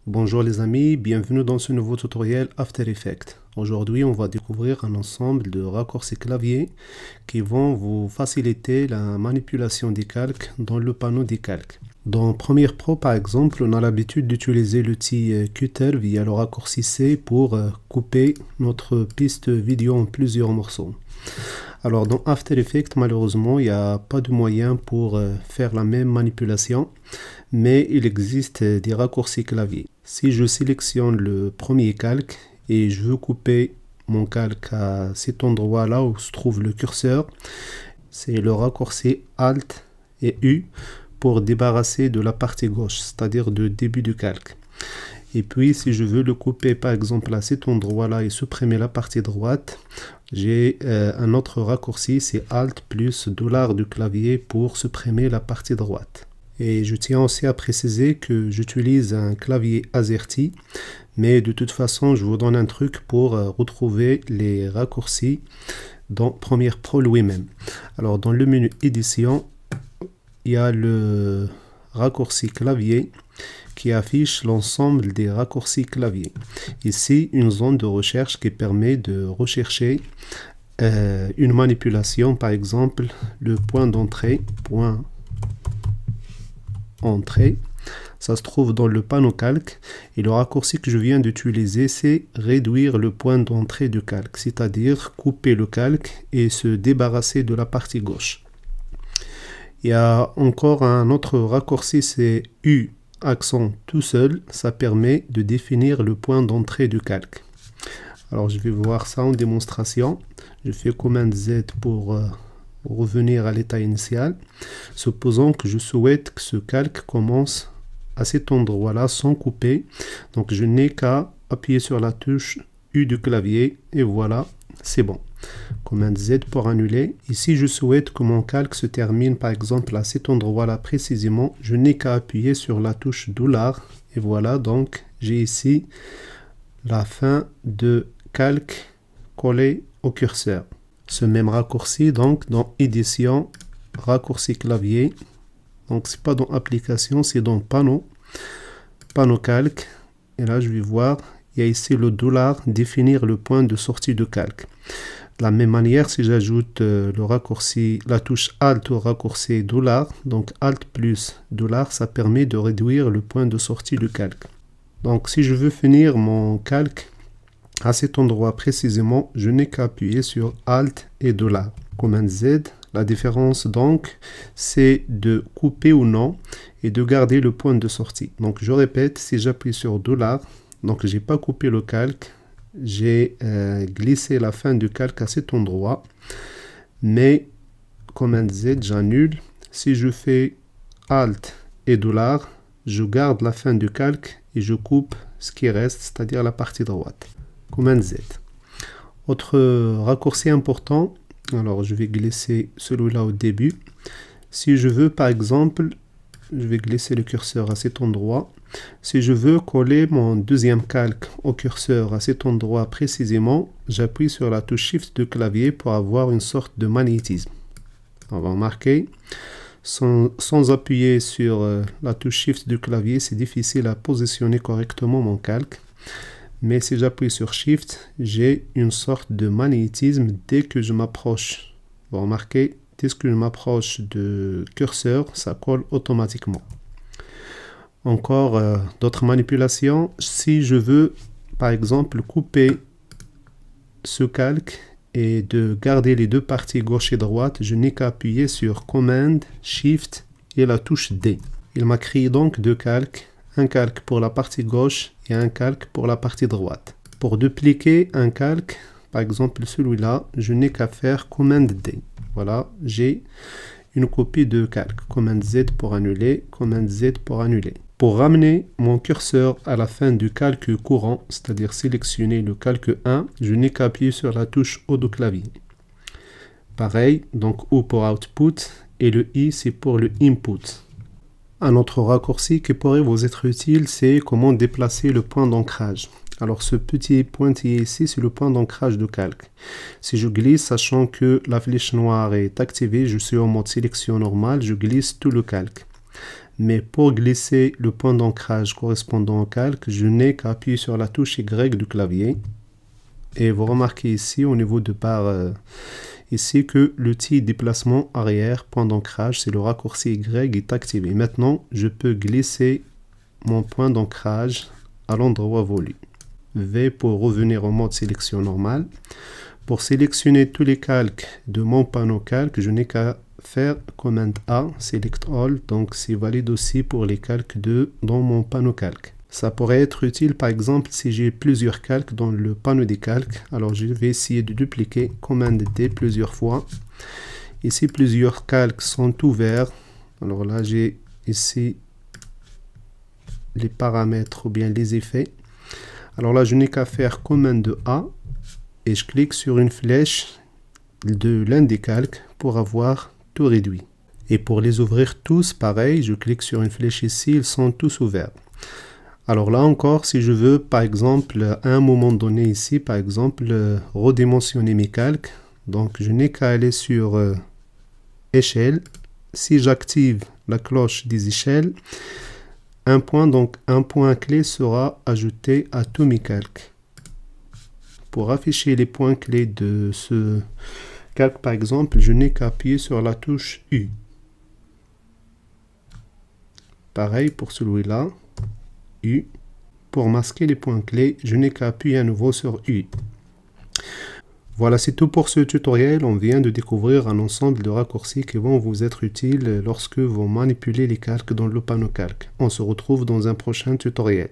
Bonjour les amis, bienvenue dans ce nouveau tutoriel After Effects. Aujourd'hui, on va découvrir un ensemble de raccourcis clavier qui vont vous faciliter la manipulation des calques dans le panneau des calques. Dans Premiere Pro, par exemple, on a l'habitude d'utiliser l'outil Cutter via le raccourci C pour couper notre piste vidéo en plusieurs morceaux. Alors dans After Effects, malheureusement, il n'y a pas de moyen pour faire la même manipulation, mais il existe des raccourcis clavier. Si je sélectionne le premier calque et je veux couper mon calque à cet endroit là où se trouve le curseur, c'est le raccourci Alt et U pour débarrasser de la partie gauche, c'est-à-dire du début du calque. Et puis si je veux le couper par exemple à cet endroit là et supprimer la partie droite, j'ai un autre raccourci, c'est Alt plus $ du clavier pour supprimer la partie droite. Et je tiens aussi à préciser que j'utilise un clavier AZERTY, mais de toute façon je vous donne un truc pour retrouver les raccourcis dans Premiere Pro lui-même. Alors dans le menu édition, il y a le raccourci clavier qui affiche l'ensemble des raccourcis clavier. Ici, une zone de recherche qui permet de rechercher une manipulation, par exemple le point d'entrée, ça se trouve dans le panneau calque, et le raccourci que je viens d'utiliser, c'est réduire le point d'entrée du calque, c'est-à-dire couper le calque et se débarrasser de la partie gauche. Il y a encore un autre raccourci, c'est U accent tout seul, ça permet de définir le point d'entrée du calque. Alors je vais voir ça en démonstration. Je fais Command Z pour revenir à l'état initial. Supposons que je souhaite que ce calque commence à cet endroit là sans couper, donc je n'ai qu'à appuyer sur la touche U du clavier et voilà, c'est bon. Command Z pour annuler. Ici je souhaite que mon calque se termine par exemple à cet endroit là précisément, je n'ai qu'à appuyer sur la touche $, et voilà, donc j'ai ici la fin de calque collé au curseur. Ce même raccourci donc dans édition, raccourci clavier, donc c'est pas dans application, c'est dans panneau calque, et là je vais voir, il y a ici le $, définir le point de sortie de calque. De la même manière, si j'ajoute le raccourci, la touche Alt au raccourci $, donc Alt plus $, ça permet de réduire le point de sortie du calque. Donc si je veux finir mon calque à cet endroit précisément, je n'ai qu'à appuyer sur Alt et $. Command Z, la différence donc, c'est de couper ou non et de garder le point de sortie. Donc je répète, si j'appuie sur $, donc j'ai pas coupé le calque, j'ai glissé la fin du calque à cet endroit, mais Command Z, j'annule. Si je fais Alt et $, je garde la fin du calque et je coupe ce qui reste, c'est-à-dire la partie droite. Command Z. Autre raccourci important, alors je vais glisser celui-là au début. Si je veux par exemple, je vais glisser le curseur à cet endroit. Si je veux coller mon deuxième calque au curseur à cet endroit précisément, j'appuie sur la touche Shift du clavier pour avoir une sorte de magnétisme. On va remarquer, sans appuyer sur la touche Shift du clavier, c'est difficile à positionner correctement mon calque. Mais si j'appuie sur Shift, j'ai une sorte de magnétisme dès que je m'approche. Vous remarquez, dès que je m'approche du curseur, ça colle automatiquement. Encore d'autres manipulations. Si je veux, par exemple, couper ce calque et de garder les deux parties gauche et droite, je n'ai qu'à appuyer sur Command, Shift et la touche D. Il m'a créé donc deux calques, un calque pour la partie gauche et un calque pour la partie droite. Pour dupliquer un calque, par exemple celui-là, je n'ai qu'à faire Command D. Voilà, j'ai une copie de calque. Command Z pour annuler, Command Z pour annuler. Pour ramener mon curseur à la fin du calque courant, c'est-à-dire sélectionner le calque 1, je n'ai qu'à appuyer sur la touche O du clavier. Pareil, donc O pour Output et le I c'est pour le Input. Un autre raccourci qui pourrait vous être utile, c'est comment déplacer le point d'ancrage. Alors ce petit pointillé ici, c'est le point d'ancrage de calque. Si je glisse, sachant que la flèche noire est activée, je suis en mode sélection normale, je glisse tout le calque. Mais pour glisser le point d'ancrage correspondant au calque, je n'ai qu'à appuyer sur la touche Y du clavier. Et vous remarquez ici, au niveau de barre, ici que l'outil déplacement arrière, point d'ancrage, c'est le raccourci Y est activé. Maintenant, je peux glisser mon point d'ancrage à l'endroit voulu. V pour revenir au mode sélection normale. Pour sélectionner tous les calques de mon panneau calque, je n'ai qu'à faire commande A, select all, donc c'est valide aussi pour les calques dans mon panneau calque. Ça pourrait être utile par exemple si j'ai plusieurs calques dans le panneau des calques. Alors je vais essayer de dupliquer commande D plusieurs fois. Ici plusieurs calques sont ouverts. Alors là j'ai ici les paramètres ou bien les effets. Alors là je n'ai qu'à faire commande A et je clique sur une flèche de l'un des calques pour avoir tout réduit. Et pour les ouvrir tous, pareil, je clique sur une flèche ici, ils sont tous ouverts. Alors là encore, si je veux, par exemple, à un moment donné ici, par exemple, redimensionner mes calques, donc je n'ai qu'à aller sur échelle. Si j'active la cloche des échelles, un point clé sera ajouté à tous mes calques. Pour afficher les points clés de ce calque, par exemple, je n'ai qu'à appuyer sur la touche U. Pareil pour celui-là, U. Pour masquer les points clés, je n'ai qu'à appuyer à nouveau sur U. Voilà, c'est tout pour ce tutoriel. On vient de découvrir un ensemble de raccourcis qui vont vous être utiles lorsque vous manipulez les calques dans le panneau calque. On se retrouve dans un prochain tutoriel.